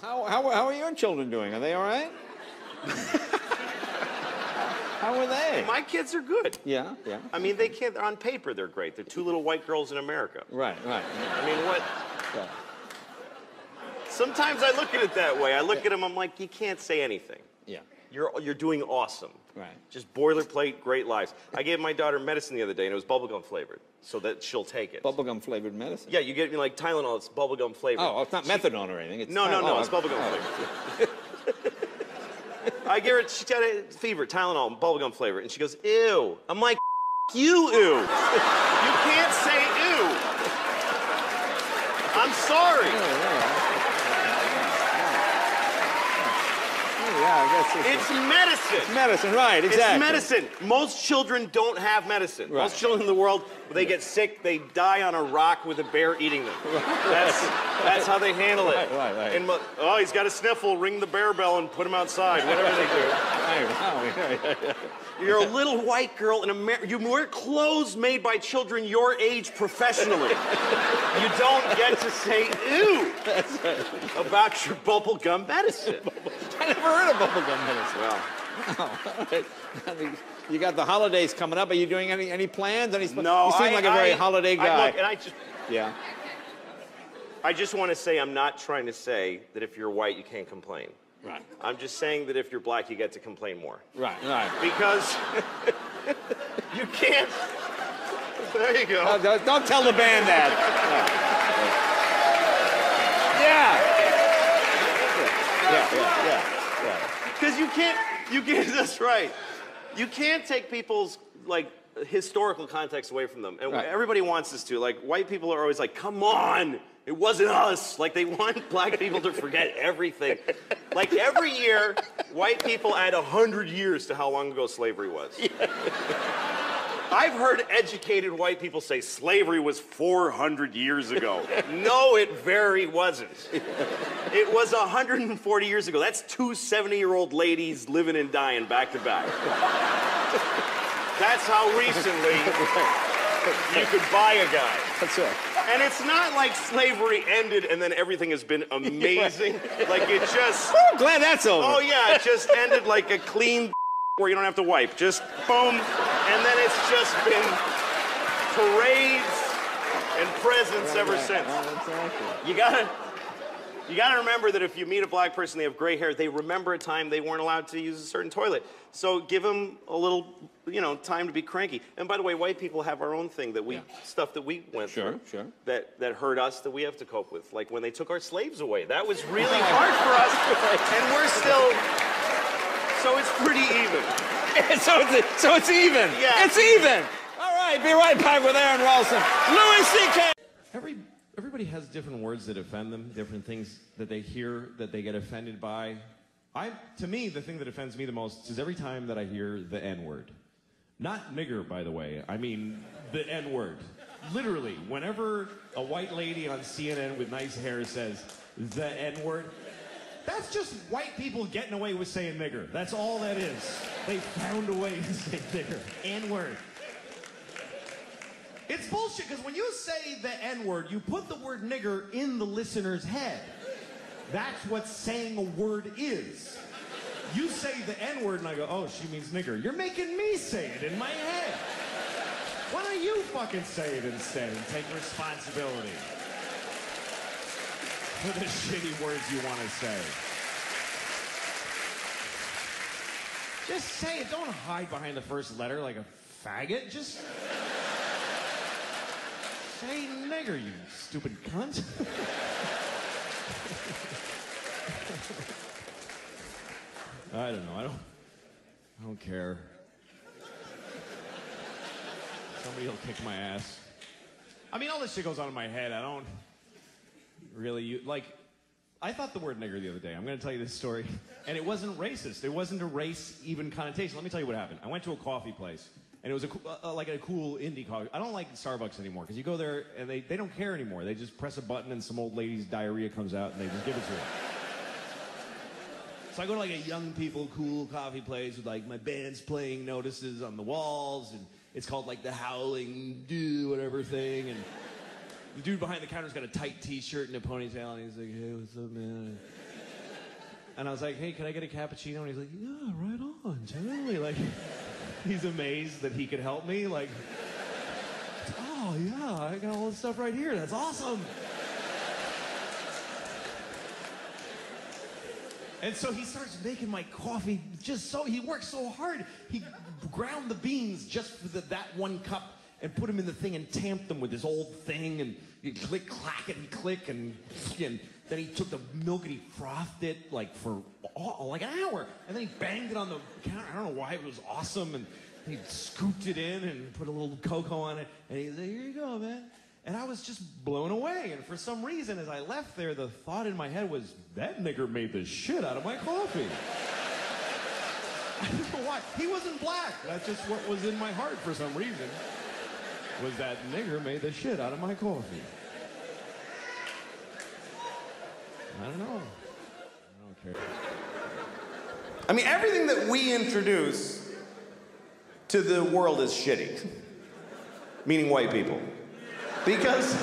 Well, how are your children doing? Are they all right? How are they? My kids are good. Yeah, yeah. I mean, they can't. On paper, they're great. They're two little white girls in America. Right, right. I mean, what? Yeah. Sometimes I look at it that way. I look at them. I'm like, you can't say anything. Yeah. You're doing awesome. Right. Just boilerplate, great lives. I gave my daughter medicine the other day, and it was bubblegum flavored, so that she'll take it. Bubblegum flavored medicine? Yeah, you get me like Tylenol. It's bubblegum flavored. Oh, it's not methadone or anything. It's no, it's bubblegum flavored. I give her, she's got a fever, Tylenol, bubblegum flavor, and she goes, ew. I'm like, you, ew. You can't say ew. I'm sorry. Yeah, I guess it's medicine. It's medicine, right, exactly. It's medicine. Most children don't have medicine. Right. Most children in the world, when they get sick, they die on a rock with a bear eating them. That's how they handle it. Right. And, oh, he's got a sniffle, ring the bear bell and put him outside, whatever they do. You're a little white girl in America. You wear clothes made by children your age professionally. You don't get to say ew about your bubblegum medicine. I never heard of bubblegum medicine. Well, I mean, you got the holidays coming up. Are you doing any plans? No, you seem like a very holiday guy. Look, and yeah. I just want to say I'm not trying to say that if you're white you can't complain. Right. I'm just saying that if you're black you get to complain more. Right. Because you can't. There you go. Don't tell the band that. Yeah. Because you can't. That's right. You can't take people's like historical context away from them, and everybody wants us to. Like white people are always like, "Come on." It wasn't us. Like, they want black people to forget everything. Like, every year, white people add 100 years to how long ago slavery was. Yeah. I've heard educated white people say slavery was 400 years ago. No, it very wasn't. It was 140 years ago. That's two 70-year-old ladies living and dying back to back. That's how recently you could buy a guy. That's right. And it's not like slavery ended and then everything has been amazing. Like it just... Oh, glad that's over. Oh, yeah, it just ended like a clean where you don't have to wipe. Just boom. And then it's just been parades and presents ever since. You gotta remember that if you meet a black person, they have gray hair, they remember a time they weren't allowed to use a certain toilet. So give them a little, time to be cranky. And by the way, white people have our own thing that stuff that we went through. Sure. That hurt us, that we have to cope with. Like when they took our slaves away. That was really hard for us. And we're still, so it's pretty even. so it's even. Yeah. It's even. All right, be right back with Aaron Ralston. Louis C.K. Everybody has different words that offend them, different things that they hear that they get offended by. To me, the thing that offends me the most is every time that I hear the N-word. Not nigger, by the way. I mean the N-word. Literally, whenever a white lady on CNN with nice hair says the N-word, that's just white people getting away with saying nigger. That's all that is. They found a way to say nigger. N-word. It's bullshit, because when you say the N-word, you put the word nigger in the listener's head. That's what saying a word is. You say the N-word, and I go, oh, she means nigger. You're making me say it in my head. Why don't you fucking say it instead and take responsibility for the shitty words you want to say? Just say it. Don't hide behind the first letter like a faggot. Just... say nigger, you stupid cunt. I don't know. I don't care. Somebody will kick my ass. I mean, all this shit goes on in my head. I don't really I thought the word nigger the other day. I'm going to tell you this story. And it wasn't racist. It wasn't a race-even connotation. Let me tell you what happened. I went to a coffee place. And it was like a cool indie coffee. I don't like Starbucks anymore, because you go there and they don't care anymore. They just press a button and some old lady's diarrhea comes out and they just give it to her. So I go to like a young people cool coffee place with like my band's playing notices on the walls, and it's called like the Howling Dew whatever thing, and the dude behind the counter's got a tight t-shirt and a ponytail, and he's like, hey, what's up, man? And I was like, hey, can I get a cappuccino? And he's like, yeah, right on, totally. Like, he's amazed that he could help me. Like, oh, yeah, I got all this stuff right here. That's awesome. And so he starts making my coffee he works so hard. He ground the beans just for that one cup and put them in the thing and tamped them with this old thing, and you click, clack, and click, and then he took the milk and he frothed it like for like an hour, and then he banged it on the counter. I don't know why, it was awesome, and he scooped it in and put a little cocoa on it, and he said, here you go, man. And I was just blown away, and for some reason, as I left there, the thought in my head was, that nigger made the shit out of my coffee. I don't know why. He wasn't black. That's just what was in my heart for some reason, was that nigger made the shit out of my coffee. I don't know. I don't care. I mean, everything that we introduce to the world is shitty. Meaning white people. Because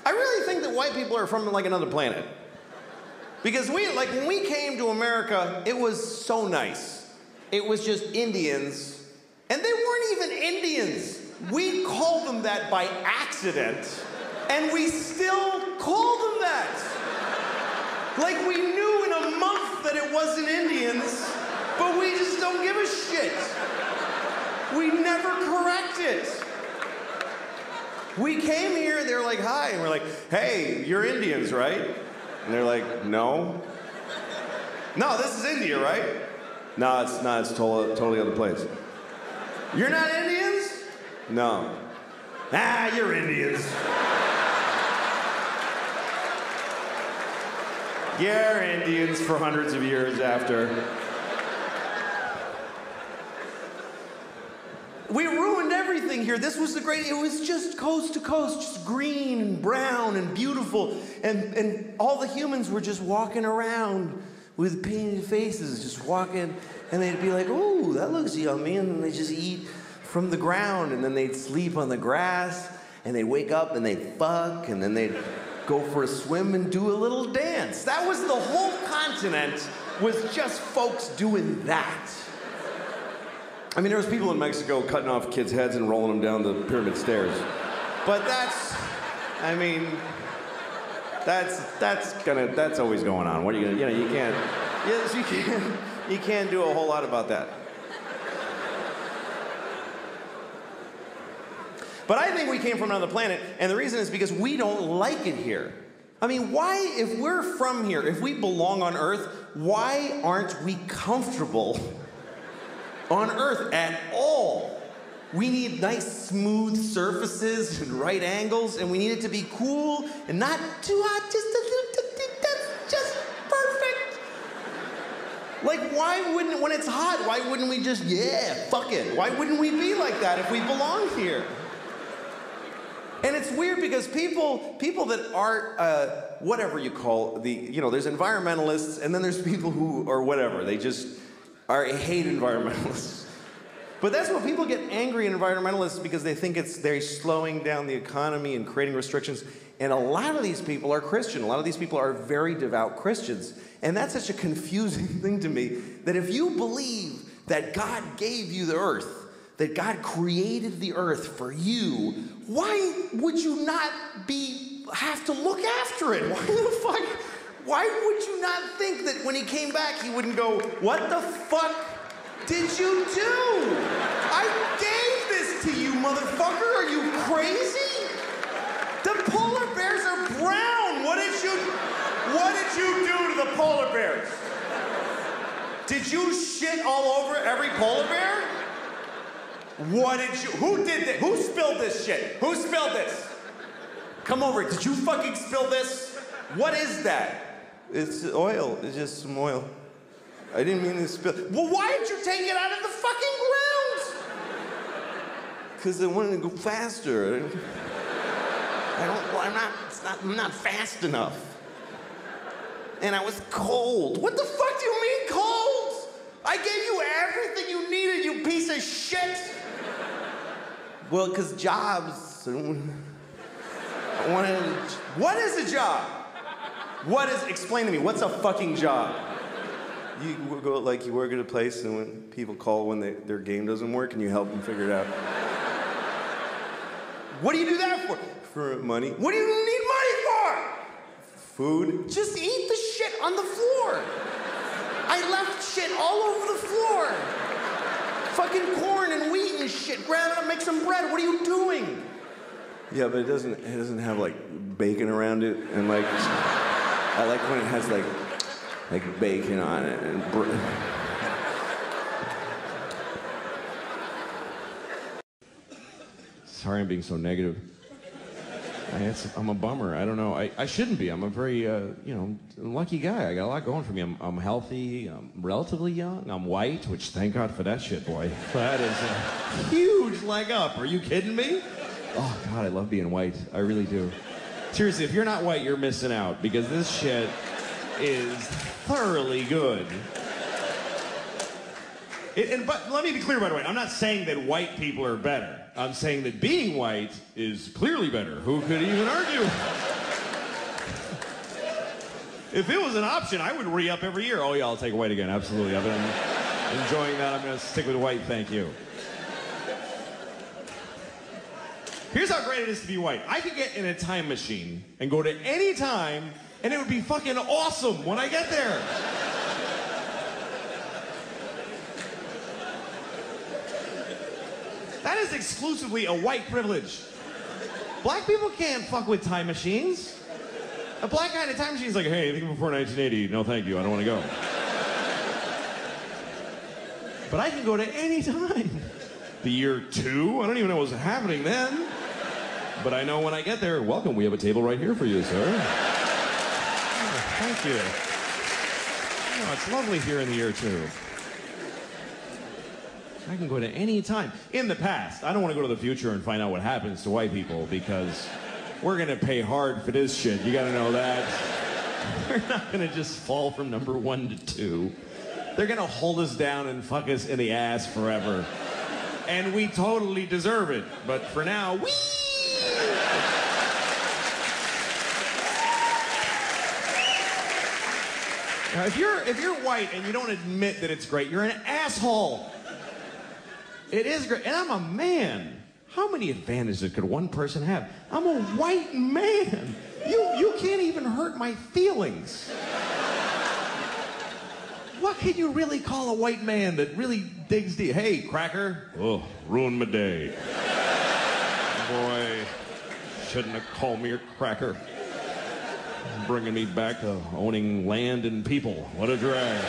I really think that white people are from like another planet. Because when we came to America, it was so nice. It was just Indians, and they weren't even Indians. We called them that by accident, and we still call them that. Like we knew in a month that it wasn't Indians, but we just don't give a shit. We never correct it. We came here, they're like, hi, and we're like, hey, you're Indians, right? And they're like, no. No, this is India, right? No, it's not, it's totally other place. You're not Indians? No. Ah, you're Indians. You're Indians for hundreds of years after. We ruined everything here. This was it was just coast to coast, just green and brown and beautiful. And all the humans were just walking around with painted faces, just walking, and they'd be like, ooh, that looks yummy. And then they just eat from the ground, and then they'd sleep on the grass, and they'd wake up and they'd fuck, and then they'd go for a swim and do a little dance. That was the whole continent, was just folks doing that. I mean, there was people in Mexico cutting off kids' heads and rolling them down the pyramid stairs. But that's always going on. What are you gonna, you can't do a whole lot about that. But I think we came from another planet, and the reason is because we don't like it here. I mean, why, if we're from here, if we belong on Earth, why aren't we comfortable on Earth at all? We need nice, smooth surfaces and right angles, and we need it to be cool and not too hot, just a little, that's just perfect. Like, why wouldn't, when it's hot, why wouldn't we just, yeah, fuck it? Why wouldn't we be like that if we belong here? And it's weird because people that aren't, whatever you call there's environmentalists, and then there's people who are whatever, they just hate environmentalists. But that's what people get angry at environmentalists, because they think they're slowing down the economy and creating restrictions. And a lot of these people are Christian. A lot of these people are very devout Christians. And that's such a confusing thing to me, that if you believe that God gave you the earth, that God created the earth for you, why would you not have to look after it? Why would you not think that when he came back, he wouldn't go, what the fuck did you do? I gave this to you, motherfucker. Are you crazy? The polar bears are brown. What did you do to the polar bears? Did you shit all over every polar bear? Who did this? Who spilled this shit? Who spilled this? Come over, did you fucking spill this? What is that? It's oil, it's just some oil. I didn't mean to spill. Well, why did you take it out of the fucking ground? Because I wanted to go faster. I'm not fast enough. And I was cold. What the fuck do you mean cold? I gave you everything you needed, you piece of shit. Well, because jobs. What is a job? Explain to me, what's a fucking job? You go, like, you work at a place and when people call when their game doesn't work and you help them figure it out. What do you do that for? For money. What do you need money for? Food. Just eat the shit on the floor. I left shit all over the floor. Fucking corn and wheat and shit. Grab it up, make some bread. What are you doing? Yeah, but it doesn't have like bacon around it, and like I like when it has like bacon on it and Sorry I'm being so negative. I'm a bummer. I don't know. I shouldn't be. I'm a very, lucky guy. I got a lot going for me. I'm healthy. I'm relatively young. I'm white, which thank God for that shit, boy. That is a huge leg up. Are you kidding me? Oh, God, I love being white. I really do. Seriously, if you're not white, you're missing out because this shit is thoroughly good. But let me be clear, by the way. I'm not saying that white people are better. I'm saying that being white is clearly better. Who could even argue? If it was an option, I would re-up every year. Oh, yeah, I'll take white again. Absolutely. I've been enjoying that. I'm going to stick with white. Thank you. Here's how great it is to be white. I could get in a time machine and go to any time, and it would be fucking awesome when I get there. That is exclusively a white privilege. Black people can't fuck with time machines. A black guy in a time machine is like, hey, anything before 1980? No, thank you. I don't want to go. But I can go to any time. The year 2? I don't even know what's happening then. But I know when I get there, welcome, we have a table right here for you, sir. Oh, thank you. Oh, it's lovely here in the year 2. I can go to any time. In the past, I don't want to go to the future and find out what happens to white people because we're going to pay hard for this shit. You got to know that. We're not going to just fall from number 1 to 2. They're going to hold us down and fuck us in the ass forever. And we totally deserve it. But for now, whee! Now, if you're white and you don't admit that it's great, you're an asshole. It is great. And I'm a man. How many advantages could one person have? I'm a white man. You can't even hurt my feelings. What can you really call a white man that really digs deep? Hey, cracker. Oh, ruined my day. Boy, shouldn't have called me a cracker. Bringing me back to owning land and people. What a drag.